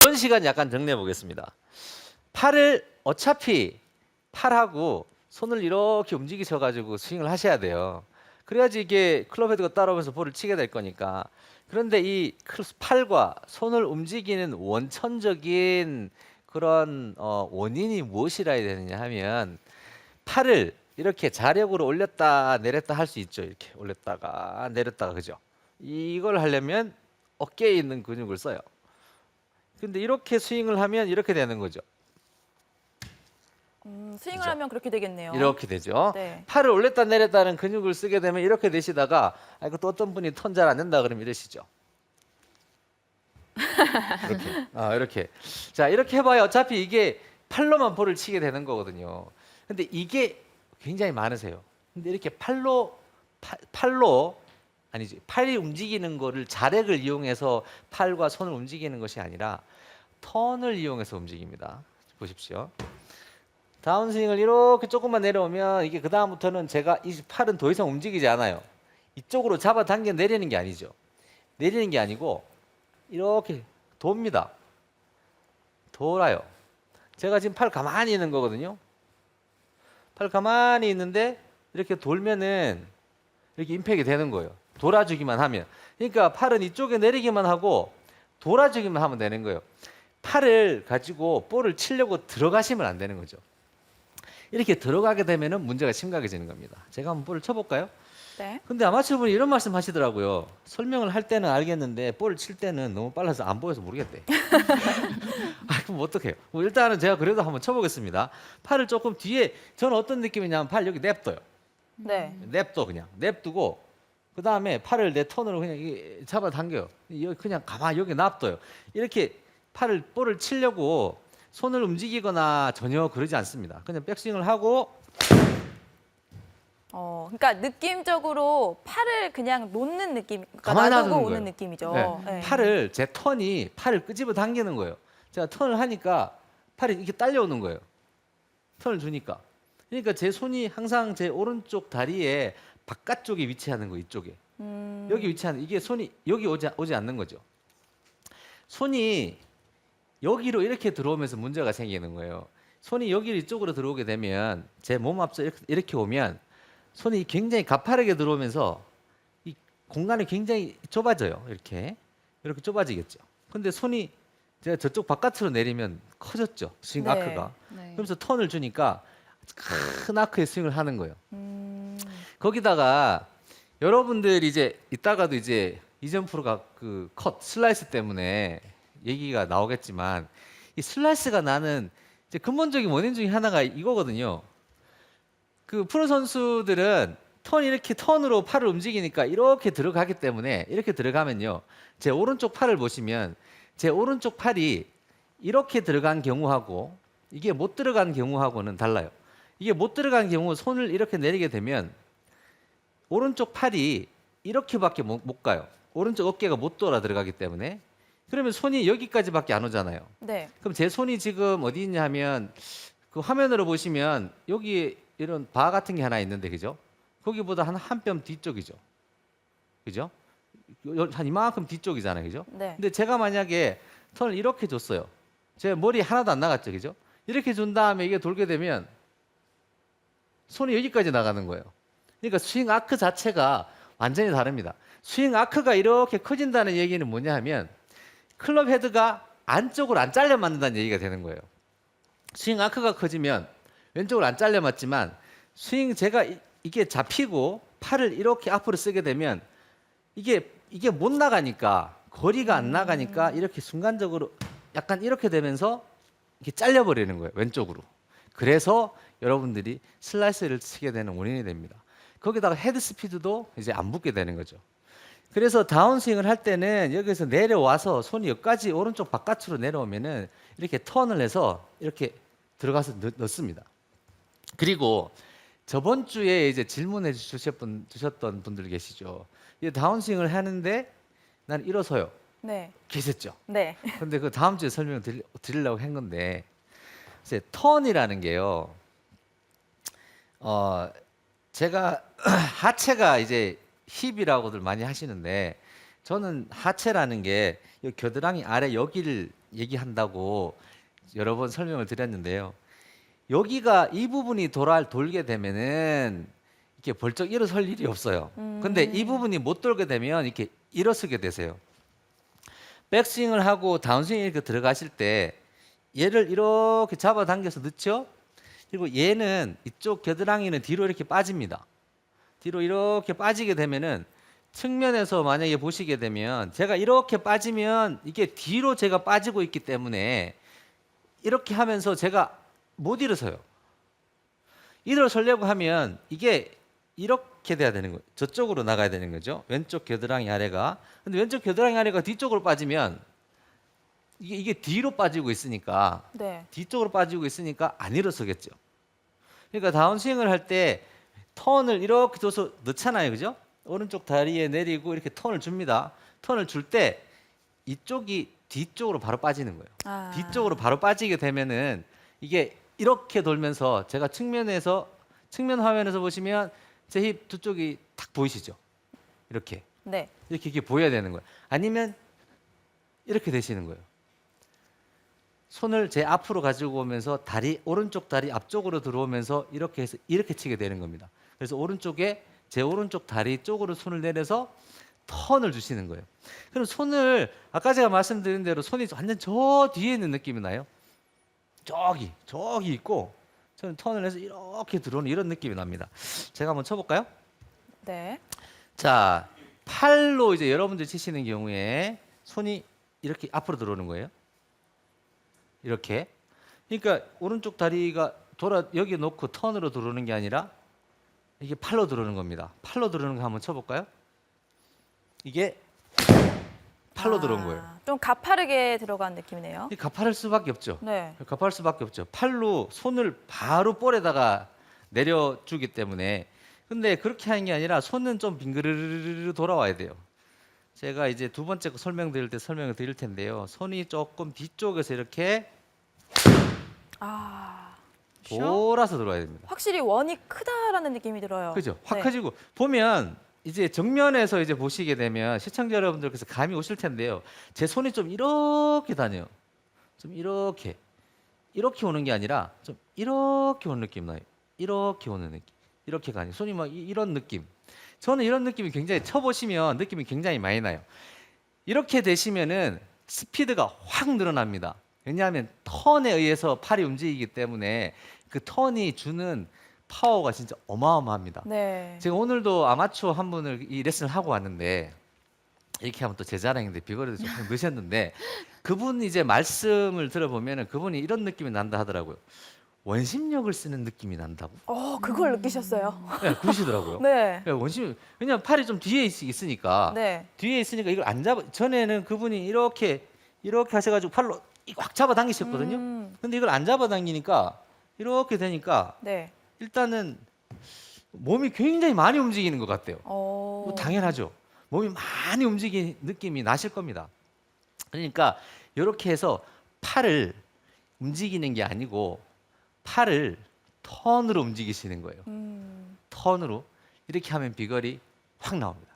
이런 시간 약간 정리해 보겠습니다. 팔을 어차피 팔하고 손을 이렇게 움직이셔가지고 스윙을 하셔야 돼요. 그래야지 이게 클럽 헤드가 따라오면서 볼을 치게 될 거니까. 그런데 이 팔과 손을 움직이는 원천적인 그런 원인이 무엇이라 해야 되느냐 하면 팔을 이렇게 자력으로 올렸다 내렸다 할 수 있죠. 이렇게 올렸다가 내렸다가 그죠? 이걸 하려면 어깨에 있는 근육을 써요. 근데 이렇게 스윙을 하면 이렇게 되는 거죠. 스윙을 그죠? 하면 그렇게 되겠네요. 이렇게 되죠. 네. 팔을 올렸다 내렸다는 근육을 쓰게 되면 이렇게 되시다가 이거 또 어떤 분이 턴 잘 안 된다 그러면 이러시죠. 이렇게. 이렇게. 자, 이렇게 해봐야 어차피 이게 팔로만 볼을 치게 되는 거거든요. 근데 이게 굉장히 많으세요. 근데 이렇게 팔로 아니지. 팔이 움직이는 거를 자력을 이용해서 팔과 손을 움직이는 것이 아니라 턴을 이용해서 움직입니다. 보십시오. 다운스윙을 이렇게 조금만 내려오면 이게 그 다음부터는 제가 이 팔은 더 이상 움직이지 않아요. 이쪽으로 잡아당겨 내리는 게 아니죠. 내리는 게 아니고 이렇게 돕니다. 돌아요. 제가 지금 팔 가만히 있는 거거든요. 팔 가만히 있는데 이렇게 돌면은 이렇게 임팩이 되는 거예요. 돌아주기만 하면. 그러니까 팔은 이쪽에 내리기만 하고 돌아주기만 하면 되는 거예요. 팔을 가지고 볼을 치려고 들어가시면 안 되는 거죠. 이렇게 들어가게 되면은 문제가 심각해지는 겁니다. 제가 한번 볼을 쳐볼까요? 네. 근데 아마추어분이 이런 말씀 하시더라고요. 설명을 할 때는 알겠는데 볼을 칠 때는 너무 빨라서 안 보여서 모르겠대. 그럼 어떡해요? 뭐 일단은 제가 그래도 한번 쳐보겠습니다. 팔을 조금 뒤에, 저는 어떤 느낌이냐면 팔 여기 냅둬요. 네. 냅둬 그냥. 냅두고 그 다음에 팔을 내 턴으로 그냥 잡아당겨요. 그냥 가만히 여기 놔둬요. 이렇게 팔을 볼을 치려고 손을 움직이거나 전혀 그러지 않습니다. 그냥 백스윙을 하고 그러니까 느낌적으로 팔을 그냥 놓는 느낌, 그러니까 가만히 놔두고 놔두는 오는 거예요. 느낌이죠. 네. 네. 팔을 제 턴이 팔을 끄집어 당기는 거예요. 제가 턴을 하니까 팔이 이렇게 딸려오는 거예요. 턴을 주니까. 그러니까 제 손이 항상 제 오른쪽 다리에 바깥쪽에 위치하는 거 이쪽에. 여기 위치하는 이게 손이 여기 오지 않는 거죠. 손이 여기로 이렇게 들어오면서 문제가 생기는 거예요. 손이 여기 이쪽으로 들어오게 되면 제 몸 앞서 이렇게 오면 손이 굉장히 가파르게 들어오면서 이 공간이 굉장히 좁아져요. 이렇게 좁아지겠죠. 근데 손이 제가 저쪽 바깥으로 내리면 커졌죠. 스윙 네. 아크가. 네. 그러면서 턴을 주니까 큰 아크의 스윙을 하는 거예요. 음, 거기다가 여러분들 이제 이따가도 이제 이전 프로가 그 컷 슬라이스 때문에 얘기가 나오겠지만 이 슬라이스가 나는 이제 근본적인 원인 중에 하나가 이거거든요. 그 프로 선수들은 이렇게 턴으로 팔을 움직이니까 이렇게 들어가기 때문에 이렇게 들어가면요. 제 오른쪽 팔을 보시면 제 오른쪽 팔이 이렇게 들어간 경우하고 이게 못 들어간 경우하고는 달라요. 이게 못 들어간 경우 손을 이렇게 내리게 되면 오른쪽 팔이 이렇게밖에 못 가요. 오른쪽 어깨가 못 돌아 들어가기 때문에. 그러면 손이 여기까지밖에 안 오잖아요. 네. 그럼 제 손이 지금 어디 있냐 하면 그 화면으로 보시면 여기 이런 바 같은 게 하나 있는데 그죠? 거기보다 한 뼘 뒤쪽이죠. 그죠? 한 이만큼 뒤쪽이잖아요. 그죠? 네. 근데 제가 만약에 턴을 이렇게 줬어요. 제 머리 하나도 안 나갔죠. 그죠? 이렇게 준 다음에 이게 돌게 되면 손이 여기까지 나가는 거예요. 그러니까 스윙 아크 자체가 완전히 다릅니다. 스윙 아크가 이렇게 커진다는 얘기는 뭐냐 하면 클럽 헤드가 안쪽으로 안 잘려 맞는다는 얘기가 되는 거예요. 스윙 아크가 커지면 왼쪽으로 안 잘려 맞지만 스윙 제가 이게 잡히고 팔을 이렇게 앞으로 쓰게 되면 이게 못 나가니까 거리가 안 나가니까 이렇게 순간적으로 약간 이렇게 되면서 이렇게 잘려 버리는 거예요. 왼쪽으로. 그래서 여러분들이 슬라이스를 치게 되는 원인이 됩니다. 거기다가 헤드 스피드도 이제 안 붙게 되는 거죠. 그래서 다운스윙을 할 때는 여기서 내려와서 손이 여기까지 오른쪽 바깥으로 내려오면은 이렇게 턴을 해서 이렇게 들어가서 넣습니다. 그리고 저번 주에 이제 질문해 주셨던 분들 계시죠. 이 다운스윙을 하는데 난 일어서요. 네. 계셨죠. 네. 근데 그 다음 주에 설명을 드리려고 한 건데 이제 턴이라는 게요. 제가 하체가 이제 힙이라고들 많이 하시는데 저는 하체라는 게 이 겨드랑이 아래 여기를 얘기한다고 여러 번 설명을 드렸는데요. 여기가 이 부분이 돌게 되면은 이렇게 벌쩍 일어설 일이 없어요. 근데 이 부분이 못 돌게 되면 이렇게 일어서게 되세요. 백스윙을 하고 다운스윙 이렇게 들어가실 때 얘를 이렇게 잡아당겨서 넣죠. 그리고 얘는 이쪽 겨드랑이는 뒤로 이렇게 빠집니다. 뒤로 이렇게 빠지게 되면은 측면에서 만약에 보시게 되면 제가 이렇게 빠지면 이게 뒤로 제가 빠지고 있기 때문에 이렇게 하면서 제가 못 일어서요. 일어서려고 하면 이게 이렇게 돼야 되는 거예요. 저쪽으로 나가야 되는 거죠. 왼쪽 겨드랑이 아래가. 근데 왼쪽 겨드랑이 아래가 뒤쪽으로 빠지면 이게 뒤로 빠지고 있으니까 네. 뒤쪽으로 빠지고 있으니까 안 일어서겠죠. 그러니까 다운스윙을 할 때 턴을 이렇게 줘서 넣잖아요. 그죠? 오른쪽 다리에 내리고 이렇게 턴을 줍니다. 턴을 줄 때 이쪽이 뒤쪽으로 바로 빠지는 거예요. 아. 뒤쪽으로 바로 빠지게 되면은 이게 이렇게 돌면서 제가 측면 화면에서 보시면 제 힙 두 쪽이 탁 보이시죠? 이렇게 네. 이렇게 보여야 되는 거예요. 아니면 이렇게 되시는 거예요. 손을 제 앞으로 가지고 오면서 오른쪽 다리 앞쪽으로 들어오면서 이렇게 해서 이렇게 치게 되는 겁니다. 그래서 제 오른쪽 다리 쪽으로 손을 내려서 턴을 주시는 거예요. 그럼 손을 아까 제가 말씀드린 대로 손이 완전 저 뒤에 있는 느낌이 나요. 저기 있고 저는 턴을 해서 이렇게 들어오는 이런 느낌이 납니다. 제가 한번 쳐볼까요? 네. 자, 팔로 이제 여러분들 치시는 경우에 손이 이렇게 앞으로 들어오는 거예요. 이렇게. 그러니까 오른쪽 다리가 여기 놓고 턴으로 들어오는 게 아니라 이게 팔로 들어오는 겁니다. 팔로 들어오는 거 한번 쳐볼까요? 이게 팔로 들어온 거예요. 좀 가파르게 들어간 느낌이네요. 이 가파를 수밖에 없죠. 네. 가파를 수밖에 없죠. 팔로 손을 바로 볼에다가 내려주기 때문에. 근데 그렇게 하는 게 아니라 손은 좀 빙그르르르 돌아와야 돼요. 제가 이제 두 번째 거 설명드릴 때 설명을 드릴 텐데요. 손이 조금 뒤쪽에서 이렇게 돌아서 들어와야 됩니다. 확실히 원이 크다라는 느낌이 들어요. 그죠? 확 네. 커지고 보면 이제 정면에서 이제 보시게 되면 시청자 여러분들께서 감이 오실 텐데요. 제 손이 좀 이렇게 다녀요. 좀 이렇게 오는 게 아니라 좀 이렇게 오는 느낌 나요. 이렇게 오는 느낌. 이렇게가 아니에요. 손이 막 이런 느낌. 저는 이런 느낌이 굉장히 쳐보시면 느낌이 굉장히 많이 나요. 이렇게 되시면은 스피드가 확 늘어납니다. 왜냐하면 턴에 의해서 팔이 움직이기 때문에 그 턴이 주는 파워가 진짜 어마어마합니다. 네. 제가 오늘도 아마추어 한 분을 이 레슨을 하고 왔는데 이렇게 하면 또 제 자랑인데 비거리도 좀 넣으셨는데 그분 이제 말씀을 들어보면은 그분이 이런 느낌이 난다 하더라고요. 원심력을 쓰는 느낌이 난다고. 그걸 느끼셨어요? 네, 그러시더라고요. 네. 왜냐면 팔이 좀 뒤에 있으니까 네. 뒤에 있으니까 이걸 안 잡아. 전에는 그분이 이렇게 하셔가지고 팔로 확 잡아 당기셨거든요. 근데 이걸 안 잡아 당기니까 이렇게 되니까 네. 일단은 몸이 굉장히 많이 움직이는 것 같아요. 뭐 당연하죠. 몸이 많이 움직이는 느낌이 나실 겁니다. 그러니까 이렇게 해서 팔을 움직이는 게 아니고 팔을 턴으로 움직이시는 거예요. 턴으로 이렇게 하면 비거리 확 나옵니다.